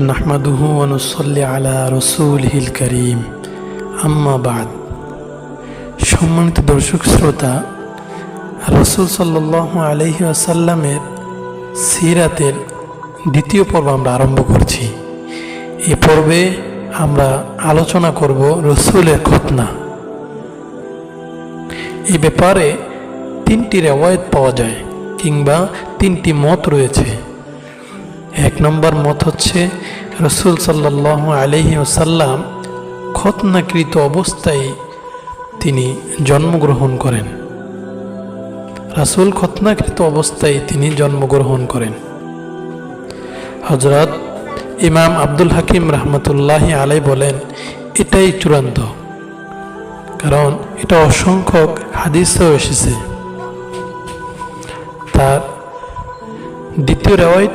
নাহমাদুহু ওয়া নুসাল্লি আলা রাসূলিহিল কারীম, আম্মা বাদ। সম্মানিত দর্শক শ্রোতা, রাসূল সাল্লাল্লাহু আলাইহি ওয়াসাল্লামের সিরাতের দ্বিতীয় পর্ব আমরা আরম্ভ করছি। এই পর্বে আমরা আলোচনা করব রাসূলের খতনা। এই ব্যাপারে তিনটি রিওয়ায়াত পাওয়া যায় কিংবা তিনটি মত রয়েছে। এক নম্বর মত হচ্ছে রাসূল সাল্লাল্লাহু আলাইহি ওয়াসাল্লাম খতনাকৃত অবস্থায় তিনি জন্মগ্রহণ করেন। রাসূল খতনাকৃত অবস্থায় তিনি জন্মগ্রহণ করেন। হযরত ইমাম আব্দুল হাকিম রাহমাতুল্লাহি আলাইহি বলেন, এটাই চূড়ান্ত, কারণ এটা অসংখ্য হাদিসেও এসেছে। তার দ্বিতীয় রিওয়ায়াত